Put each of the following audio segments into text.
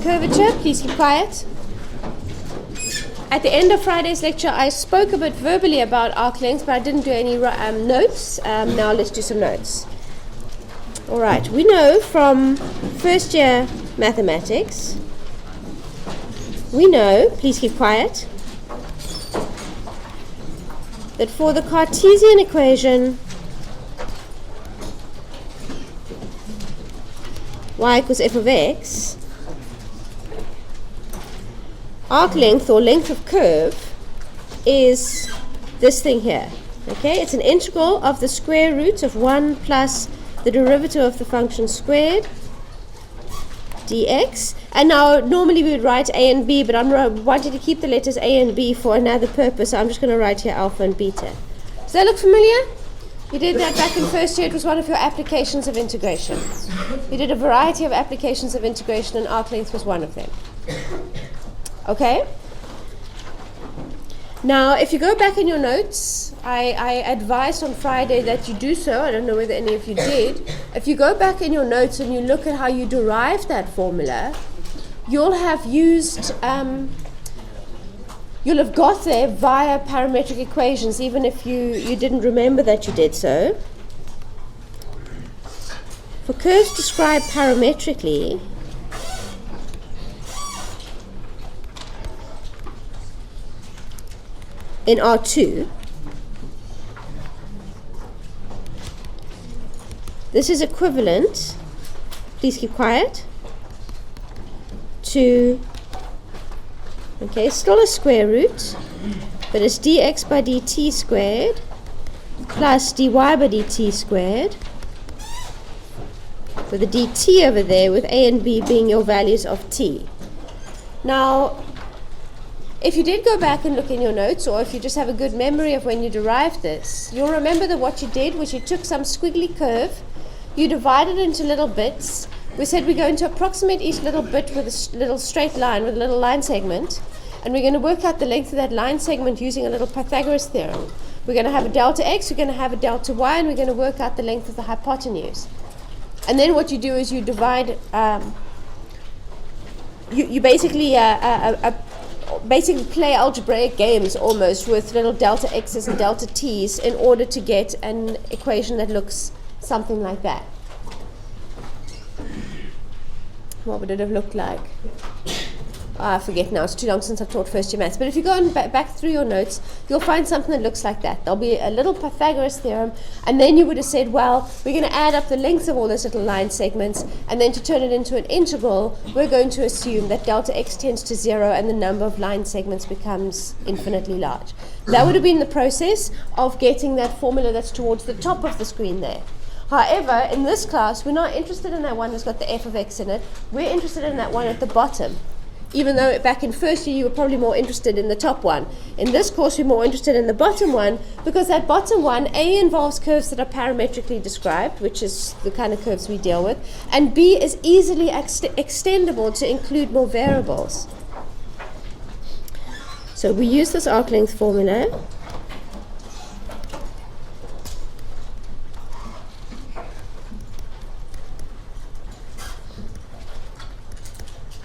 Curvature, please keep quiet. At the end of Friday's lecture, I spoke a bit verbally about arc length, but I didn't do any notes. Now let's do some notes. All right, we know from first year mathematics, please keep quiet, that for the Cartesian equation, y equals f of x, arc length or length of curve is this thing here. Okay, it's an integral of the square root of 1 plus the derivative of the function squared dx. And now normally we would write a and b, but I'm wanting to keep the letters a and b for another purpose, so I'm just going to write here alpha and beta. Does that look familiar? You did that back in first year. It was one of your applications of integration. You did a variety of applications of integration, and arc length was one of them. Okay? Now, if you go back in your notes, I advised on Friday that you do so. I don't know whether any of you did. If you go back in your notes and you look at how you derived that formula, you'll have used, you'll have got there via parametric equations, even if you didn't remember that you did so. For curves described parametrically, in R2, this is equivalent, please keep quiet, to, okay, still a square root, but it's dx by dt squared plus dy by dt squared, with the dt over there, with a and b being your values of t. Now, if you did go back and look in your notes, or if you just have a good memory of when you derived this, you'll remember that what you did was you took some squiggly curve, you divided it into little bits. We said we're going to approximate each little bit with a little straight line, with a little line segment, and we're going to work out the length of that line segment using a little Pythagoras theorem. We're going to have a delta x, we're going to have a delta y, and we're going to work out the length of the hypotenuse. And then what you do is you divide, you basically play algebraic games almost with little delta x's and delta t's in order to get an equation that looks something like that. What would it have looked like? I forget now, it's too long since I've taught first year maths. But if you go and back through your notes, you'll find something that looks like that. There'll be a little Pythagoras theorem, and then you would have said, well, we're going to add up the lengths of all those little line segments, and then to turn it into an integral, we're going to assume that delta x tends to 0 and the number of line segments becomes infinitely large. That would have been the process of getting that formula that's towards the top of the screen there. However, in this class, we're not interested in that one that's got the f of x in it. We're interested in that one at the bottom. Even though back in first year you were probably more interested in the top one. In this course we're more interested in the bottom one, because that bottom one, A, involves curves that are parametrically described, which is the kind of curves we deal with, and B, is easily extendable to include more variables. So we use this arc length formula.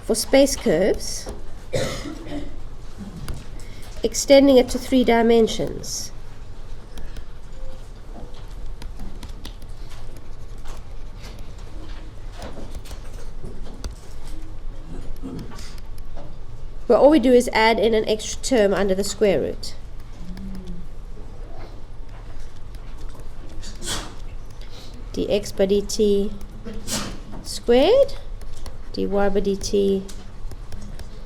For space curves, extending it to 3 dimensions. But all we do is add in an extra term under the square root. Dx by dt squared, dy by dt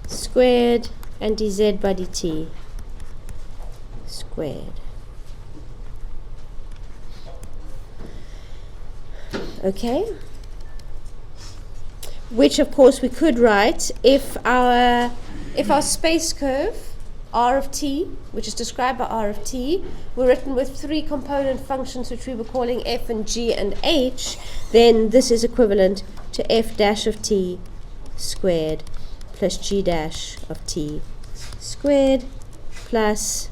squared, and dz by dt squared. Okay? Which of course we could write if our space curve r of t, which is described by r of t, were written with 3 component functions which we were calling f and g and h, then this is equivalent to f dash of t squared plus g dash of t squared plus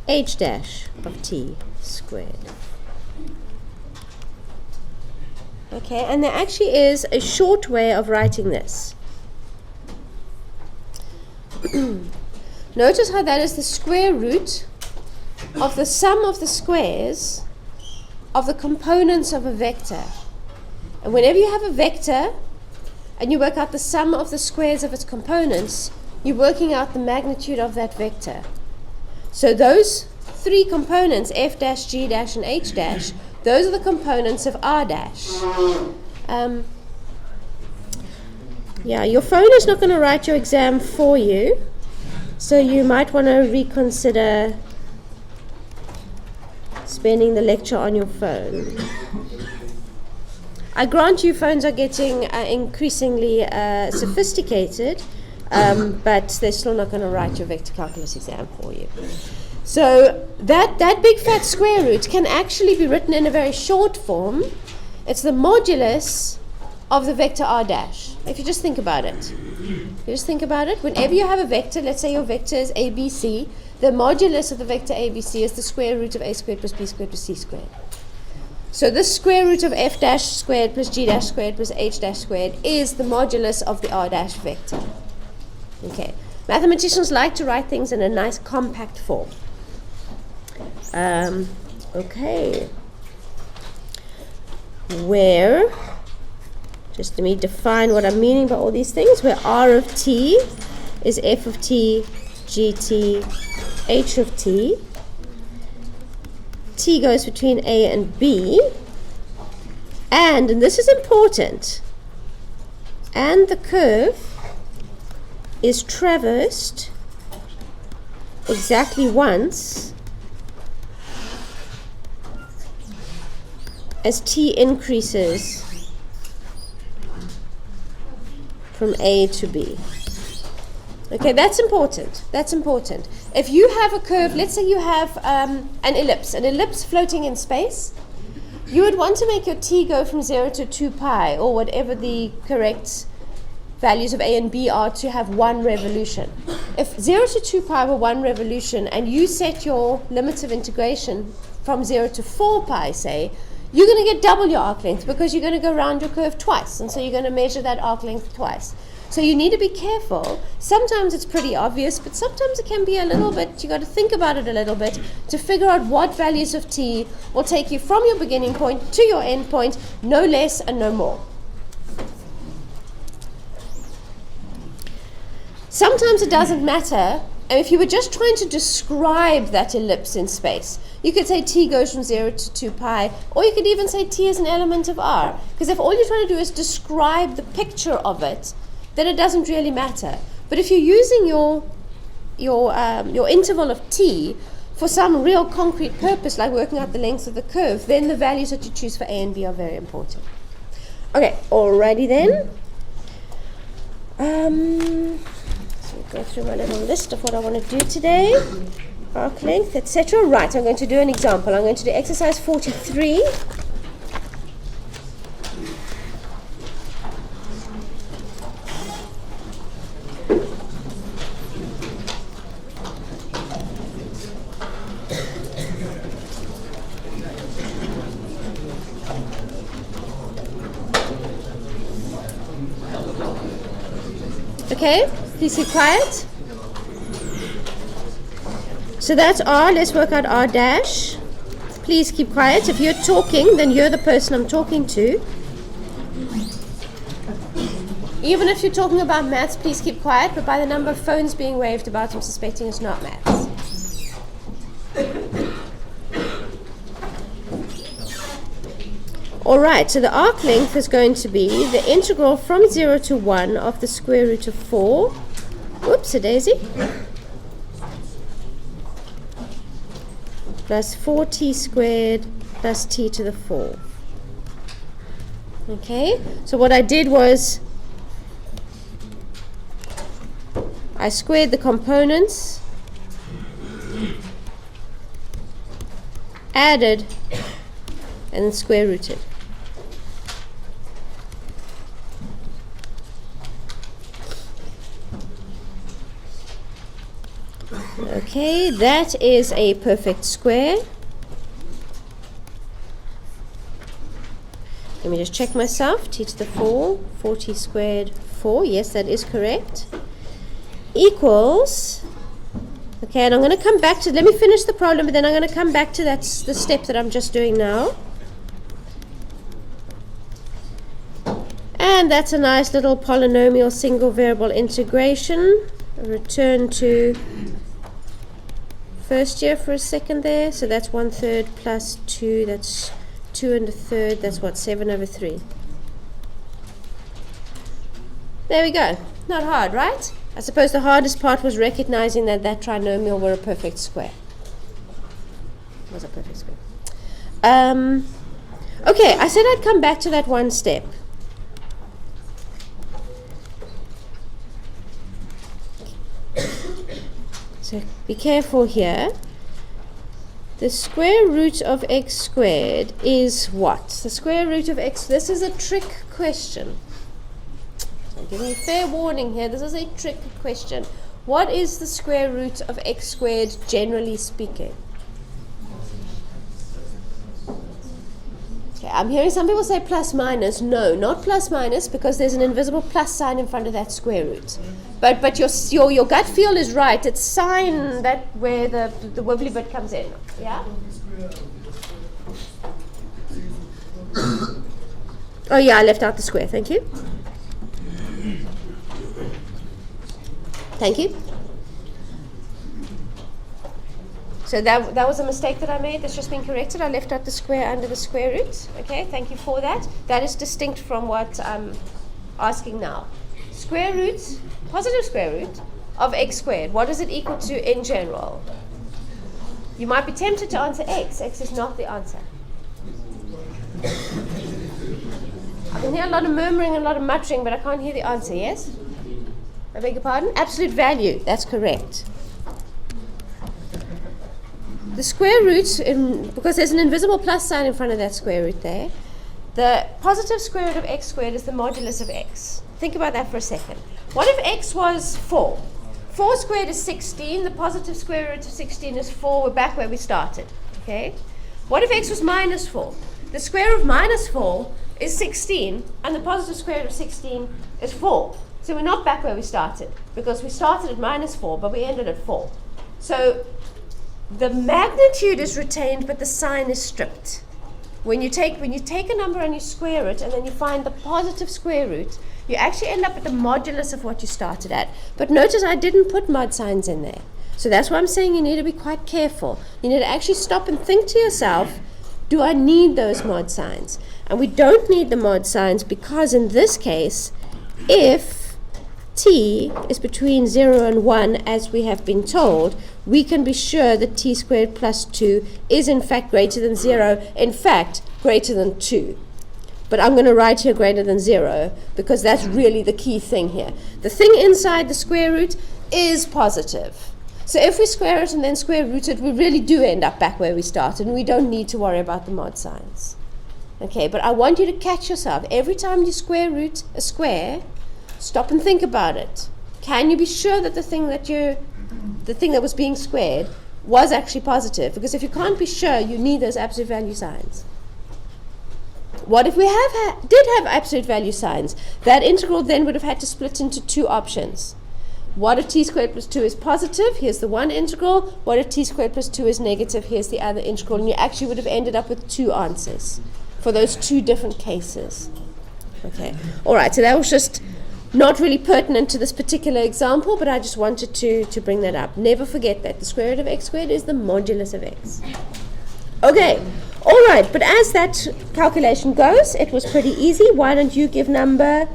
h dash of t squared. Okay, and there actually is a short way of writing this. Notice how that is the square root of the sum of the squares of the components of a vector. And whenever you have a vector and you work out the sum of the squares of its components, you're working out the magnitude of that vector. So those three components, f dash, g dash, and h dash, those are the components of r dash. Yeah, your phone is not going to write your exam for you, so you might want to reconsider spending the lecture on your phone. I grant you phones are getting increasingly sophisticated, but they're still not going to write your vector calculus exam for you. So that big fat square root can actually be written in a very short form. It's the modulus of the vector r dash. If you just think about it. Whenever you have a vector, let's say your vector is ABC, the modulus of the vector ABC is the square root of a squared plus b squared plus c squared. So this square root of f dash squared plus g dash squared plus h dash squared is the modulus of the r dash vector. Okay. Mathematicians like to write things in a nice compact form. Okay. Where, just let me define what I'm meaning by all these things, where r of t is f of t, gt, h of t. T goes between A and B, and this is important, and the curve is traversed exactly once as T increases from A to B. Okay, that's important. If you have a curve, let's say you have an ellipse floating in space, you would want to make your t go from 0 to 2 pi, or whatever the correct values of a and b are, to have one revolution. If 0 to 2 pi were one revolution, and you set your limits of integration from 0 to 4 pi, say, you're going to get double your arc length, because you're going to go around your curve twice, and so you're going to measure that arc length twice. So you need to be careful. Sometimes it's pretty obvious, but sometimes it can be a little bit, you got to think about it a little bit to figure out what values of t will take you from your beginning point to your end point, no less and no more. Sometimes it doesn't matter, and if you were just trying to describe that ellipse in space, you could say t goes from 0 to 2 pi, or you could even say t is an element of r, because if all you're trying to do is describe the picture of it, then it doesn't really matter. But if you're using your interval of t for some real concrete purpose, like working out the length of the curve, then the values that you choose for a and b are very important. Okay, alrighty then. So we'll go through my little list of what I want to do today. Arc length, etc. Right, I'm going to do an example. I'm going to do exercise 43. Okay, please keep quiet. So that's R. Let's work out R dash. Please keep quiet. If you're talking, then you're the person I'm talking to. Even if you're talking about maths, please keep quiet. But by the number of phones being waved about, I'm suspecting it's not maths. Alright, so the arc length is going to be the integral from 0 to 1 of the square root of 4. Whoops-a-daisy. Plus 4t squared plus t to the 4. Okay, so what I did was I squared the components, added, and then square rooted. Okay, that is a perfect square. Let me just check myself. T to the 4, 4t squared, 4. Yes, that is correct. equals, okay, and I'm going to come back to, let me finish the problem, but then I'm going to come back to the step that I'm just doing now. And that's a nice little polynomial single variable integration. I'll return to first year for a second there. So that's 1/3 plus 2, that's 2 1/3, that's what, 7/3. There we go. Not hard, right? I suppose the hardest part was recognizing that that trinomial were a perfect square. It was a perfect square. Okay, I said I'd come back to that one step. So be careful here. The square root of x squared is what? The square root of x, this is a trick question. So I'm giving you fair warning here, this is a trick question. What is the square root of x squared generally speaking? Okay, I'm hearing some people say plus minus. No, not plus minus, because there's an invisible plus sign in front of that square root. But your gut feel is right. It's sign that where the wibbly bit comes in. Yeah? Oh yeah, I left out the square. Thank you. Thank you. So that was a mistake that I made. That's just been corrected. I left out the square under the square root. Okay, thank you for that. That is distinct from what I'm asking now. Square root, positive square root of x squared. What is it equal to in general? You might be tempted to answer x. X is not the answer. I can hear a lot of murmuring and a lot of muttering, but I can't hear the answer. Yes? I beg your pardon? Absolute value. That's correct. The square root, because there's an invisible plus sign in front of that square root there, the positive square root of x squared is the modulus of x. Think about that for a second. What if x was 4? 4 squared is 16. The positive square root of 16 is 4. We're back where we started. Okay? What if x was minus 4? The square root of minus 4 is 16, and the positive square root of 16 is 4. So we're not back where we started, because we started at minus 4, but we ended at 4. So the magnitude is retained, but the sign is stripped. When you take a number and you square it, and then you find the positive square root, you actually end up at the modulus of what you started at. But notice I didn't put mod signs in there. So that's why I'm saying you need to be quite careful. You need to actually stop and think to yourself, do I need those mod signs? And we don't need the mod signs, because in this case, if t is between 0 and 1, as we have been told, we can be sure that t squared plus 2 is in fact greater than 0, in fact greater than 2. But I'm going to write here greater than 0, because that's really the key thing here. The thing inside the square root is positive. So if we square it and then square root it, we really do end up back where we started, and we don't need to worry about the mod signs. Okay, but I want you to catch yourself. Every time you square root a square, stop and think about it. Can you be sure that the thing that was being squared was actually positive? Because if you can't be sure, you need those absolute value signs. What if we did have absolute value signs? That integral then would have had to split into two options. What if t squared plus 2 is positive? Here's the one integral. What if t squared plus 2 is negative? Here's the other integral. And you actually would have ended up with two answers for those two different cases. Okay. All right, so that was just not really pertinent to this particular example, but I just wanted to bring that up. Never forget that. The square root of x squared is the modulus of x. Okay. All right, but as that calculation goes, it was pretty easy. Why don't you give number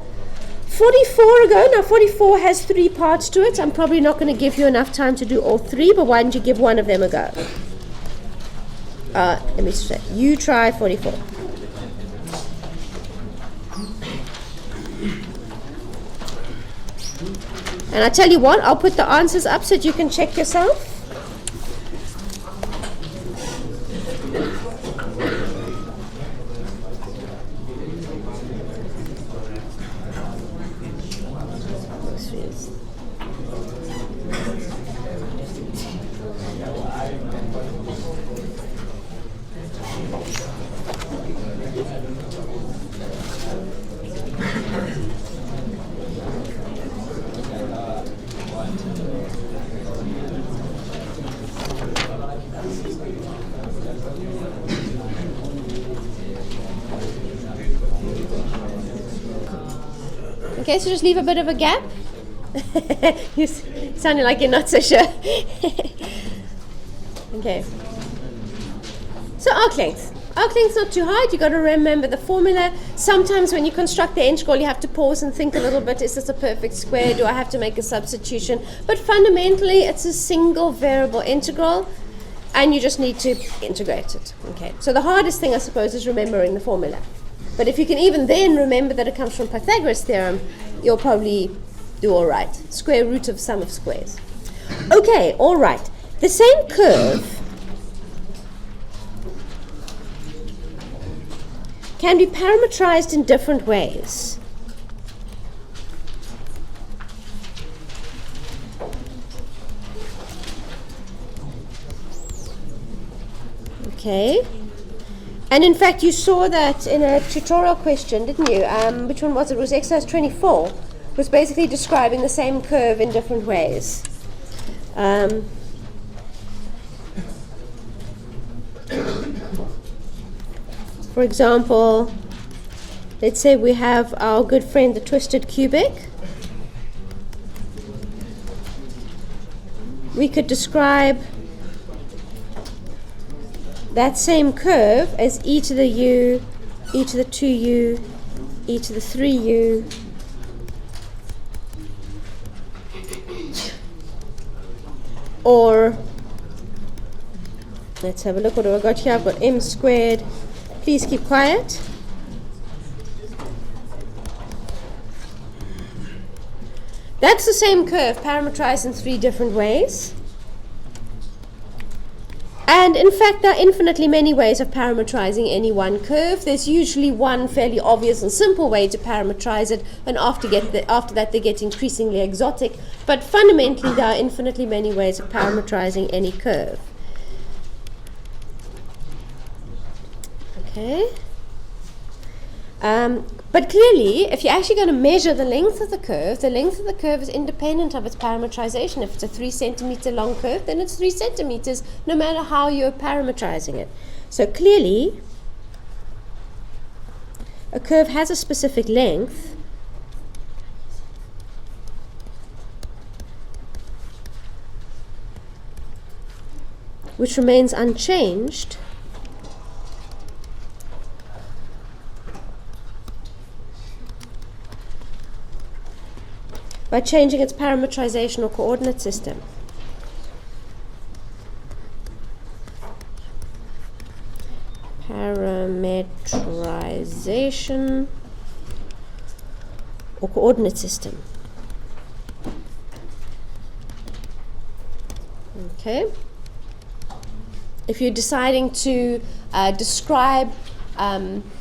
44 a go? Now, 44 has 3 parts to it. I'm probably not going to give you enough time to do all 3, but why don't you give one of them a go? Let me say, you try 44. And I tell you what, I'll put the answers up so that you can check yourself. Okay, so just leave a bit of a gap. You sounded like you're not so sure. Okay. So arc length. Arc length's not too hard. You've got to remember the formula. Sometimes when you construct the integral, you have to pause and think a little bit. Is this a perfect square? Do I have to make a substitution? But fundamentally, it's a single variable integral, and you just need to integrate it. Okay. So the hardest thing, I suppose, is remembering the formula. But if you can even then remember that it comes from Pythagoras' theorem, you'll probably do all right. Square root of sum of squares. Okay, all right. The same curve can be parametrized in different ways. Okay. And in fact, you saw that in a tutorial question, didn't you? Which one was it? It was exercise 24. It was basically describing the same curve in different ways. For example, let's say we have our good friend, the twisted cubic. We could describe that same curve as e to the u, e to the 2u, e to the 3u, or let's have a look. What have I got here? I've got m squared. Please keep quiet. That's the same curve parameterized in 3 different ways. And in fact, there are infinitely many ways of parametrizing any one curve. There's usually one fairly obvious and simple way to parameterize it, and after that they get increasingly exotic. But fundamentally, there are infinitely many ways of parameterizing any curve. Okay. But clearly, if you're actually going to measure the length of the curve is independent of its parameterization. If it's a 3 centimeter long curve, then it's 3 centimeters, no matter how you're parametrizing it. So clearly, a curve has a specific length, which remains unchanged by changing its parameterization or coordinate system. Parameterization or coordinate system. Okay. If you're deciding to describe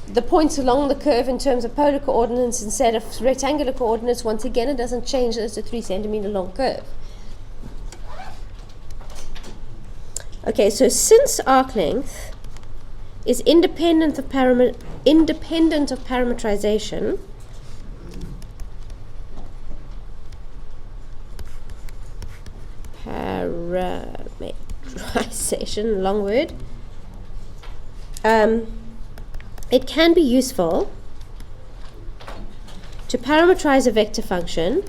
the points along the curve in terms of polar coordinates instead of rectangular coordinates, once again, it doesn't change that it's a 3 centimeter long curve. Okay, so since arc length is independent of parameterization, long word, it can be useful to parameterize a vector function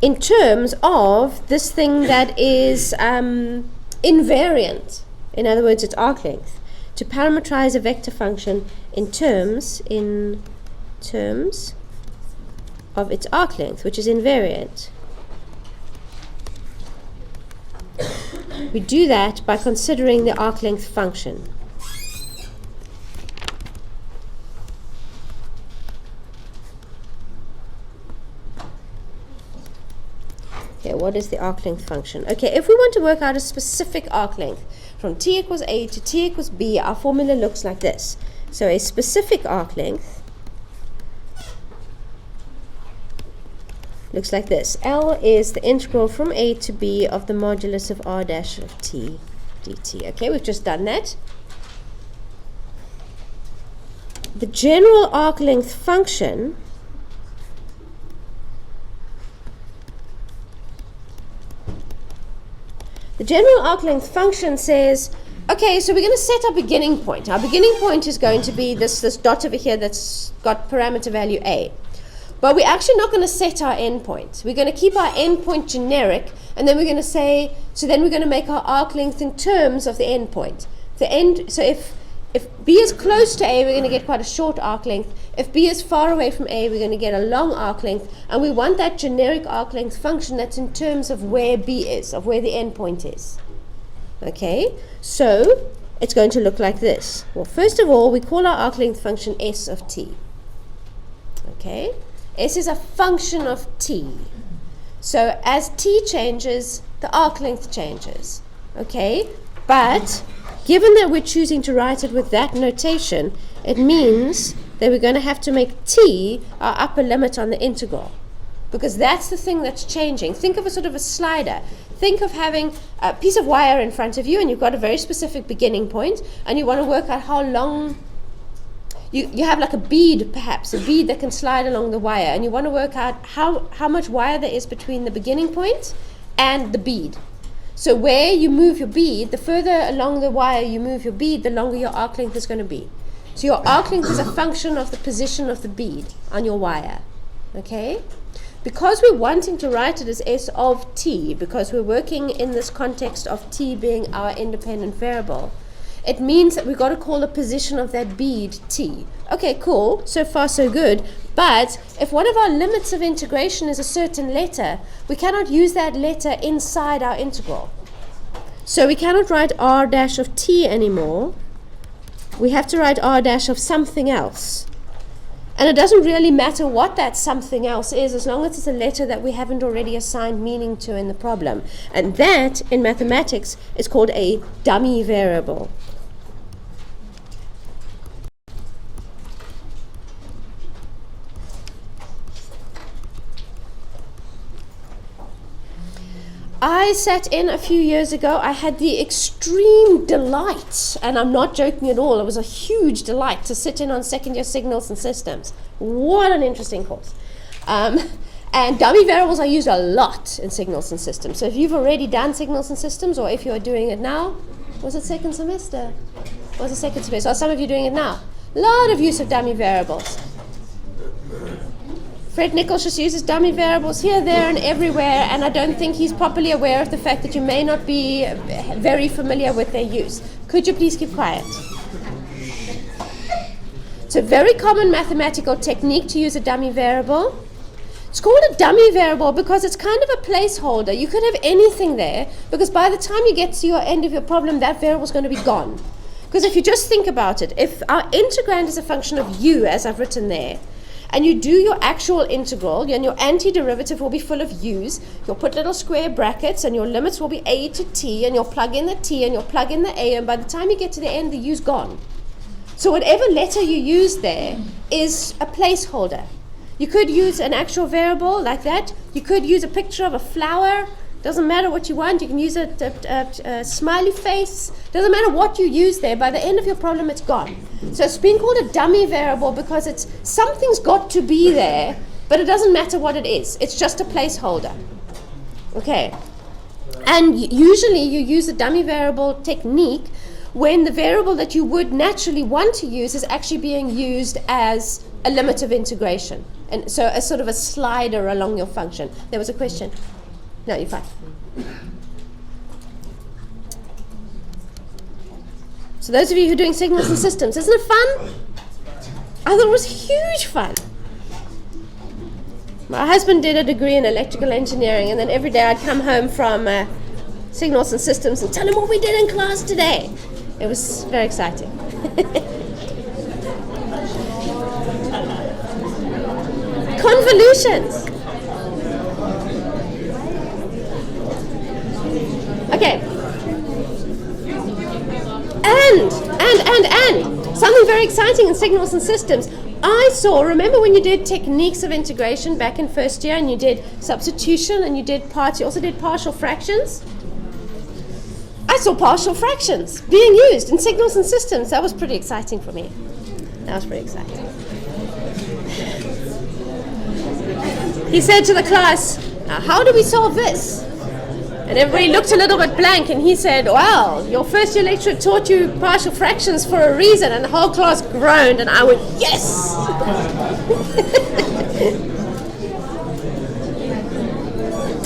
in terms of this thing that is invariant. In other words, its arc length. To parameterize a vector function in terms of its arc length, which is invariant. We do that by considering the arc length function. Okay, what is the arc length function? Okay, if we want to work out a specific arc length from t equals a to t equals b, our formula looks like this. So a specific arc length looks like this. L is the integral from a to b of the modulus of r dash of t dt. Okay, we've just done that. the general arc length function says, okay, so we're going to set our beginning point. Our beginning point is going to be this dot over here that's got parameter value a. But we're actually not going to set our endpoint. We're going to keep our endpoint generic, and then we're going to say, so then we're going to make our arc length in terms of the endpoint. So if B is close to A, we're going to get quite a short arc length. If B is far away from A, we're going to get a long arc length. And we want that generic arc length function that's in terms of where B is, of where the endpoint is. Okay, so it's going to look like this. Well, first of all, we call our arc length function S of t. Okay, S is a function of t. So as t changes, the arc length changes. Okay, but given that we're choosing to write it with that notation, it means that we're going to have to make t our upper limit on the integral, because that's the thing that's changing. Think of a sort of a slider. Think of having a piece of wire in front of you, and you've got a very specific beginning point, and you want to work out how long. You have like a bead, perhaps, a bead that can slide along the wire, and you want to work out how much wire there is between the beginning point and the bead. So where you move your bead, the further along the wire you move your bead, the longer your arc length is going to be. So your arc length is a function of the position of the bead on your wire. Okay? Because we're wanting to write it as S of t, because we're working in this context of t being our independent variable, it means that we've got to call the position of that bead t. Okay, cool. So far, so good. But if one of our limits of integration is a certain letter, we cannot use that letter inside our integral. So we cannot write r dash of t anymore. We have to write r dash of something else. And it doesn't really matter what that something else is, as long as it's a letter that we haven't already assigned meaning to in the problem. And that, in mathematics, is called a dummy variable. I sat in a few years ago. I had the extreme delight, and I'm not joking at all, it was a huge delight to sit in on second year signals and systems. What an interesting course. And dummy variables are used a lot in signals and systems. So if you've already done signals and systems, or if you're doing it now, was it second semester? Was it second semester? Are some of you doing it now? A lot of use of dummy variables. Fred Nichols just uses dummy variables here, there, and everywhere, and I don't think he's properly aware of the fact that you may not be very familiar with their use. Could you please keep quiet? It's a very common mathematical technique to use a dummy variable. It's called a dummy variable because it's kind of a placeholder. You could have anything there, because by the time you get to your end of your problem, that variable is going to be gone. Because if you just think about it, if our integrand is a function of u, as I've written there, and you do your actual integral, and your antiderivative will be full of u's. You'll put little square brackets, and your limits will be a to t, and you'll plug in the t, and you'll plug in the a, and by the time you get to the end, the u's gone. So whatever letter you use there is a placeholder. You could use an actual variable like that. You could use a picture of a flower. Doesn't matter what you want. You can use a smiley face. Doesn't matter what you use there. By the end of your problem, it's gone. So it's been called a dummy variable because it's something's got to be there, but it doesn't matter what it is. It's just a placeholder. Okay. And usually you use a dummy variable technique when the variable that you would naturally want to use is actually being used as a limit of integration. And so a sort of a slider along your function. There was a question. No, you're fine. So those of you who are doing signals and systems, isn't it fun? I thought it was huge fun. My husband did a degree in electrical engineering, and then every day I'd come home from signals and systems and tell him what we did in class today. It was very exciting. Convolutions. Okay. And something very exciting in signals and systems. I saw, remember when you did techniques of integration back in first year, and you did substitution, and you also did partial fractions? I saw partial fractions being used in signals and systems. That was pretty exciting for me. That was pretty exciting. He said to the class, "Now, how do we solve this?" And everybody looked a little bit blank, and he said, "Well, your first year lecturer taught you partial fractions for a reason," and the whole class groaned, and I went, "Yes!"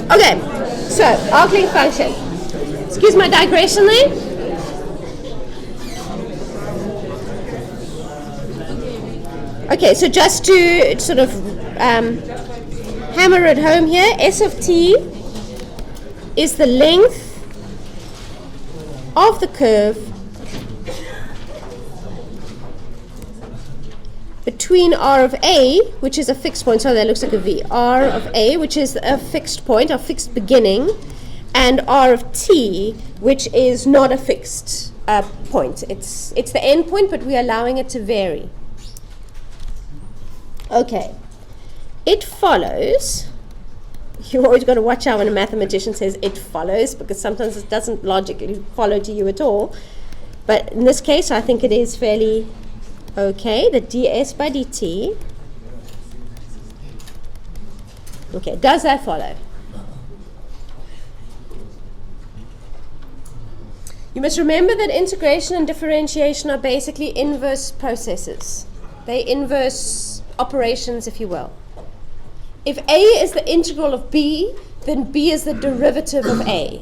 Okay, so arc length function. Excuse my digression there. Okay, so just to sort of hammer it home here, S of t is the length of the curve between R of A, which is a fixed point, so that looks like a V, R of A, which is a fixed point, a fixed beginning, and R of T, which is not a fixed point. It's the end point, but we're allowing it to vary. Okay. It follows, you always got to watch out when a mathematician says it follows, because sometimes it doesn't logically follow to you at all. But in this case, I think it is fairly okay, the ds by dt. Okay, does that follow? You must remember that integration and differentiation are basically inverse processes. They're inverse operations, if you will. If A is the integral of B, then B is the derivative of A.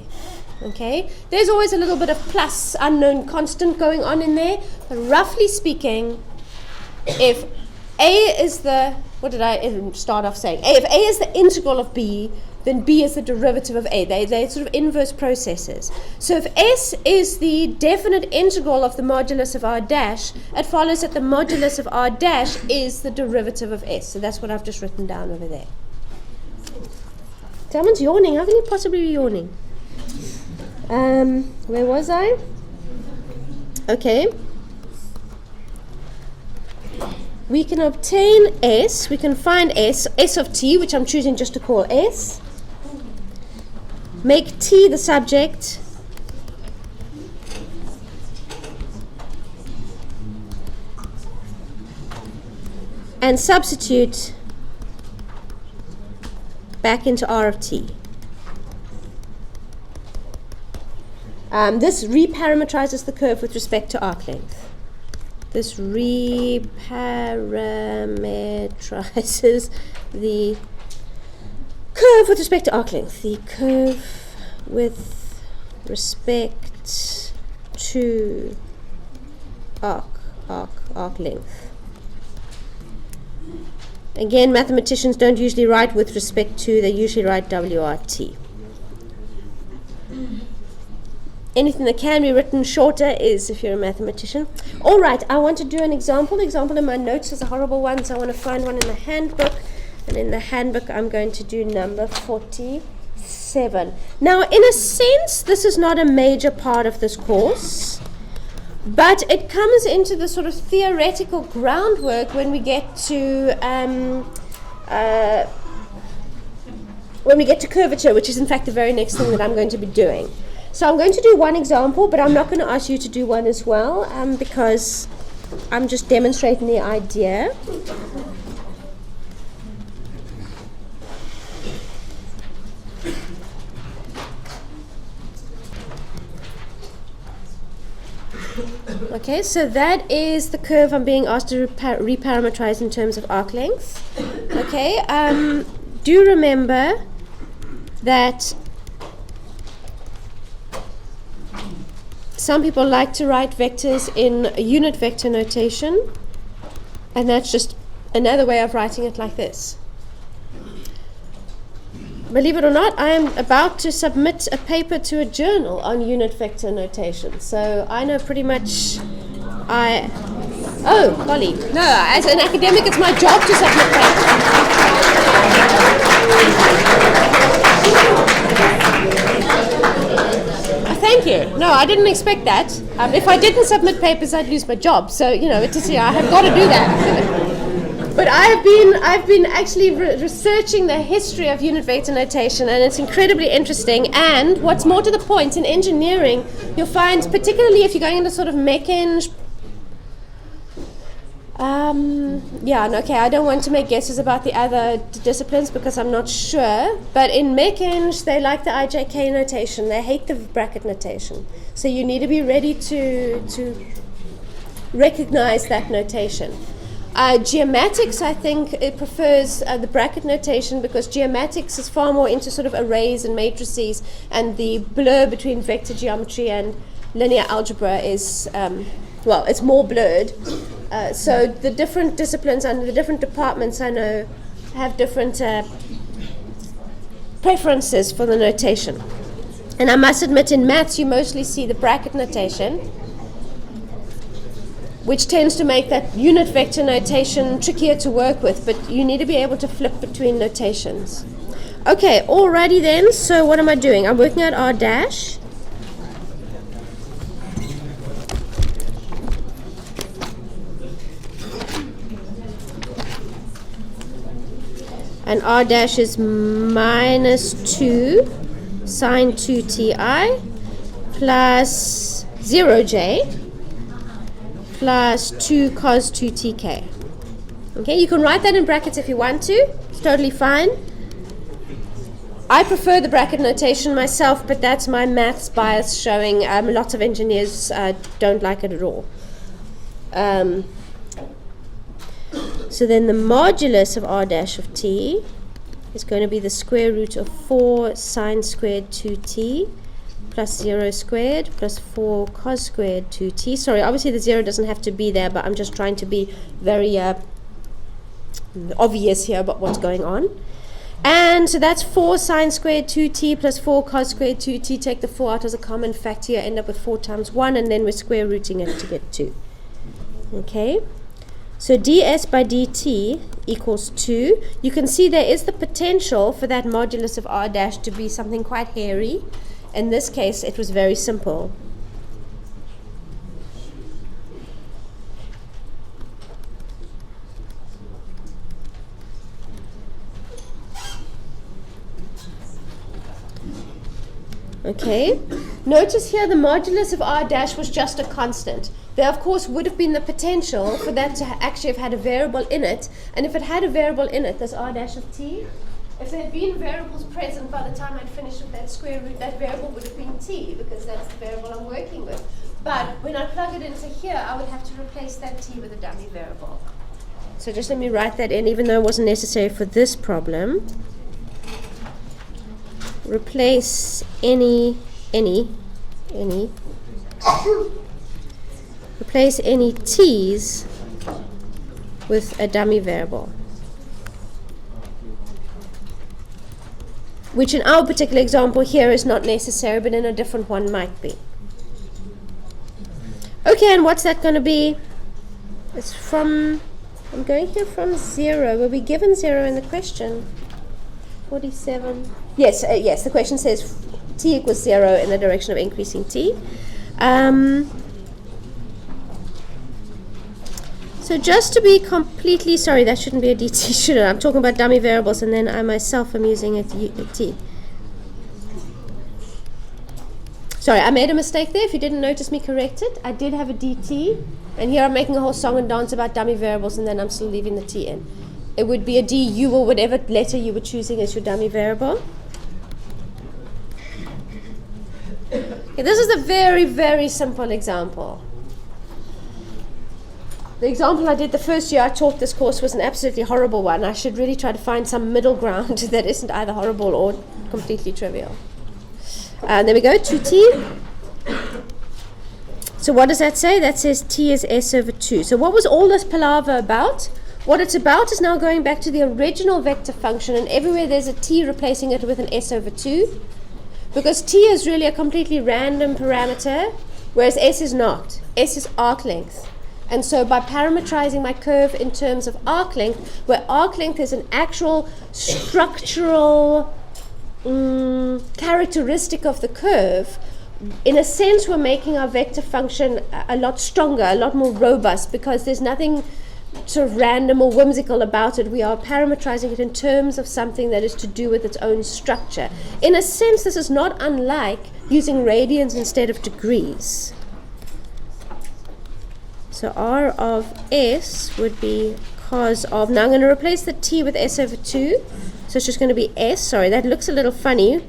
Okay? There's always a little bit of plus unknown constant going on in there, but roughly speaking, if A is the, what did I start off saying? If A is the integral of B, then B is the derivative of A. They're sort of inverse processes. So if S is the definite integral of the modulus of R dash, it follows that the modulus of R dash is the derivative of S. So that's what I've just written down over there. Someone's yawning. How can you possibly be yawning? Where was I? Okay. We can obtain S. We can find S of t, which I'm choosing just to call S. Make t the subject, and substitute back into R of t. This reparametrizes the curve with respect to arc length. This reparametrizes the curve with respect to arc length. The curve with respect to arc length. Again, mathematicians don't usually write with respect to, they usually write WRT. Anything that can be written shorter is if you're a mathematician. All right, I want to do an example. The example in my notes is a horrible one, so I want to find one in the handbook. And in the handbook, I'm going to do number 47. Now, in a sense, this is not a major part of this course, but it comes into the sort of theoretical groundwork when we get to curvature, which is in fact the very next thing that I'm going to be doing. So I'm going to do one example, but I'm not going to ask you to do one as well, because I'm just demonstrating the idea. Okay, so that is the curve I'm being asked to reparameterize in terms of arc length. Okay, do remember that some people like to write vectors in unit vector notation, and that's just another way of writing it like this. Believe it or not, I am about to submit a paper to a journal on unit vector notation. So I know pretty much oh, golly. No, as an academic, it's my job to submit papers. Thank you. No, I didn't expect that. If I didn't submit papers, I'd lose my job. So, you know, I have got to do that. But I've been actually researching the history of unit vector notation, and it's incredibly interesting. And what's more to the point, in engineering, you'll find, particularly if you're going into sort of mech-eng Yeah, and okay, I don't want to make guesses about the other disciplines because I'm not sure. But in Mech-Eng, they like the IJK notation. They hate the bracket notation. So you need to be ready to recognize that notation. Geomatics, I think, it prefers the bracket notation because geomatics is far more into sort of arrays and matrices, and the blur between vector geometry and linear algebra is, well, it's more blurred. So the different disciplines and the different departments I know have different preferences for the notation. And I must admit, in maths, you mostly see the bracket notation, which tends to make that unit vector notation trickier to work with, but you need to be able to flip between notations. Okay, alrighty then, so what am I doing? I'm working out R dash. And R dash is minus 2 sine 2 ti plus 0j plus 2 cos 2 tk. Okay, you can write that in brackets if you want to. It's totally fine. I prefer the bracket notation myself, but that's my maths bias showing. Lots of engineers don't like it at all. So then the modulus of r dash of t is going to be the square root of 4 sine squared 2t plus 0 squared plus 4 cos squared 2t. Sorry, obviously the 0 doesn't have to be there, but I'm just trying to be very obvious here about what's going on. And so that's 4 sine squared 2t plus 4 cos squared 2t. Take the 4 out as a common factor, end up with 4 times 1, and then we're square rooting it to get 2. Okay? So ds by dt equals 2. You can see there is the potential for that modulus of r dash to be something quite hairy. In this case, it was very simple. Okay, notice here the modulus of r dash was just a constant. There, of course, would have been the potential for that to actually have had a variable in it, and if it had a variable in it, this r dash of t, if there had been variables present by the time I'd finished with that square root, that variable would have been t, because that's the variable I'm working with. But when I plug it into here, I would have to replace that t with a dummy variable. So just let me write that in, even though it wasn't necessary for this problem. Replace replace any t's with a dummy variable, which in our particular example here is not necessary, but in a different one might be. Okay, and what's that going to be? It's from, I'm going here from 0. Were we given 0 in the question? 47. Yes, yes, the question says t equals 0 in the direction of increasing t. So just to be completely, sorry, that shouldn't be a dt, should it? I'm talking about dummy variables, and then I myself am using a t. Sorry, I made a mistake there. If you didn't notice me correct it, I did have a dt, and here I'm making a whole song and dance about dummy variables, and then I'm still leaving the t in. It would be a du or whatever letter you were choosing as your dummy variable. Okay, this is a very, very simple example. The example I did the first year I taught this course was an absolutely horrible one. I should really try to find some middle ground that isn't either horrible or completely trivial. And there we go, 2t. So what does that say? That says t is s over 2. So what was all this palaver about? What it's about is now going back to the original vector function, and everywhere there's a t, replacing it with an s over 2. Because t is really a completely random parameter, whereas s is not. S is arc length. And so by parameterizing my curve in terms of arc length, where arc length is an actual structural characteristic of the curve, in a sense we're making our vector function a lot stronger, a lot more robust, because there's nothing sort of random or whimsical about it. We are parameterizing it in terms of something that is to do with its own structure. In a sense, this is not unlike using radians instead of degrees. So r of s would be cos of, now I'm going to replace the t with s over 2, so it's just going to be s. Sorry, that looks a little funny.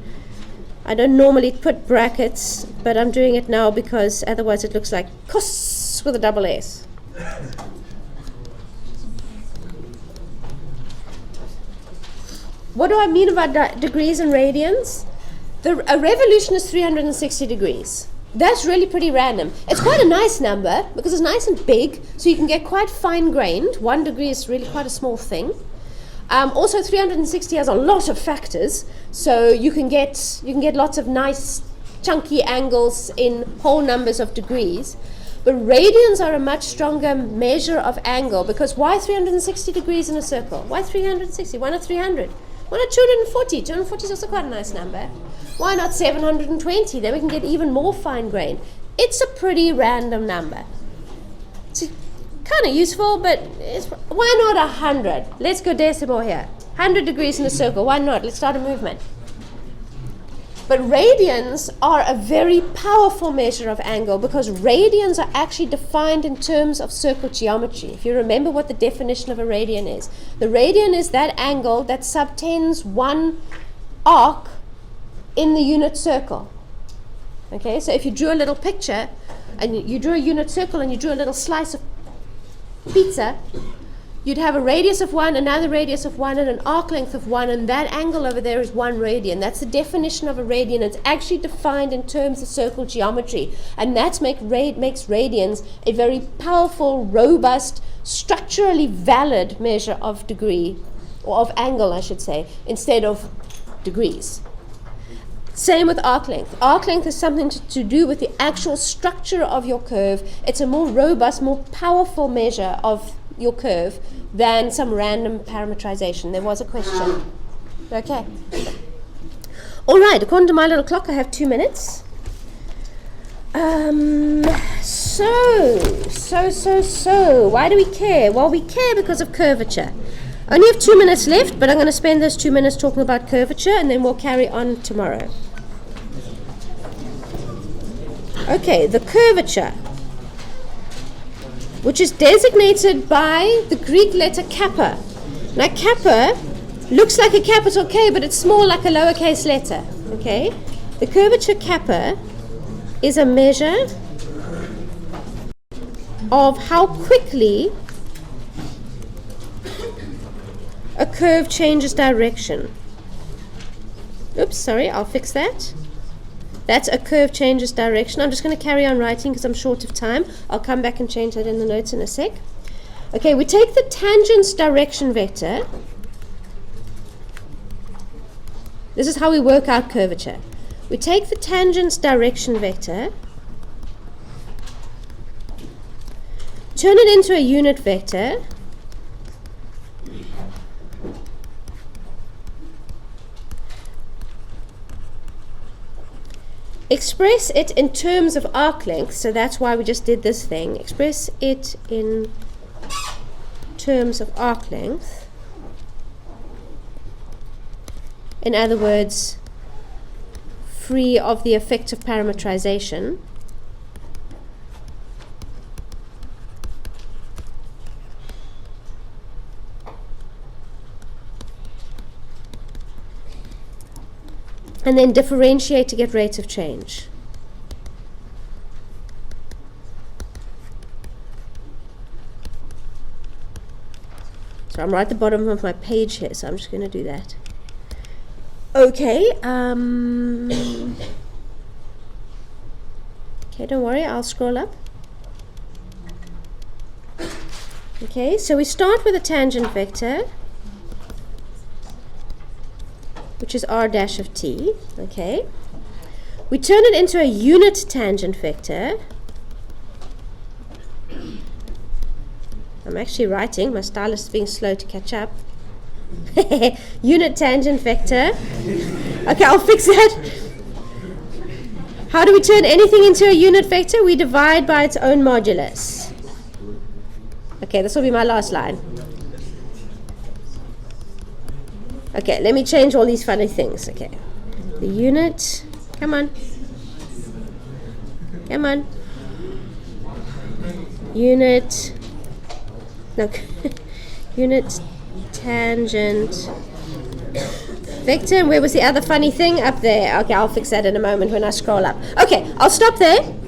I don't normally put brackets, but I'm doing it now because otherwise it looks like cos with a double s. What do I mean about degrees and radians? A revolution is 360 degrees. That's really pretty random. It's quite a nice number because it's nice and big, so you can get quite fine-grained. 1 degree is really quite a small thing. Also, 360 has a lot of factors, so you can get lots of nice chunky angles in whole numbers of degrees. But radians are a much stronger measure of angle, because why 360 degrees in a circle? Why 360? Why not 300? Why not 240? 240 is also quite a nice number. Why not 720? Then we can get even more fine-grained. It's a pretty random number. It's kind of useful, but why not 100? Let's go decimal here. 100 degrees in a circle. Why not? Let's start a movement. But radians are a very powerful measure of angle, because radians are actually defined in terms of circle geometry. If you remember what the definition of a radian is, the radian is that angle that subtends one arc in the unit circle. Okay, so if you drew a little picture and you drew a unit circle and you drew a little slice of pizza, you'd have a radius of 1, another radius of 1, and an arc length of 1, and that angle over there is 1 radian. That's the definition of a radian. It's actually defined in terms of circle geometry, and that makes radians a very powerful, robust, structurally valid measure of degree, or of angle, I should say, instead of degrees. Same with arc length. Arc length is something to do with the actual structure of your curve. It's a more robust, more powerful measure of your curve than some random parameterization. There was a question. Okay. All right, according to my little clock, I have 2 minutes. So, why do we care? Well, we care because of curvature. I only have 2 minutes left, but I'm going to spend those 2 minutes talking about curvature, and then we'll carry on tomorrow. Okay, the curvature, which is designated by the Greek letter kappa. Now, kappa looks like a capital K, but it's small like a lowercase letter. Okay, the curvature kappa is a measure of how quickly a curve changes direction. Oops, sorry, I'll fix that. That's a curve changes direction. I'm just going to carry on writing because I'm short of time. I'll come back and change that in the notes in a sec. Okay, we take the tangent direction vector. This is how we work out curvature. We take the tangent direction vector, turn it into a unit vector, express it in terms of arc length, so that's why we just did this thing. Express it in terms of arc length. In other words, free of the effect of parameterization. And then differentiate to get rates of change. So I'm right at the bottom of my page here, so I'm just going to do that. Okay. Okay, don't worry, I'll scroll up. Okay, so we start with a tangent vector, which is r dash of t. Okay, we turn it into a unit tangent vector. I'm actually writing, my stylus is being slow to catch up. Unit tangent vector. Okay, I'll fix that. How do we turn anything into a unit vector? We divide by its own modulus. Okay, this will be my last line. Okay, let me change all these funny things. Okay, the unit, come on, unit, look, unit tangent vector. And where was the other funny thing? Up there. Okay, I'll fix that in a moment when I scroll up. Okay, I'll stop there.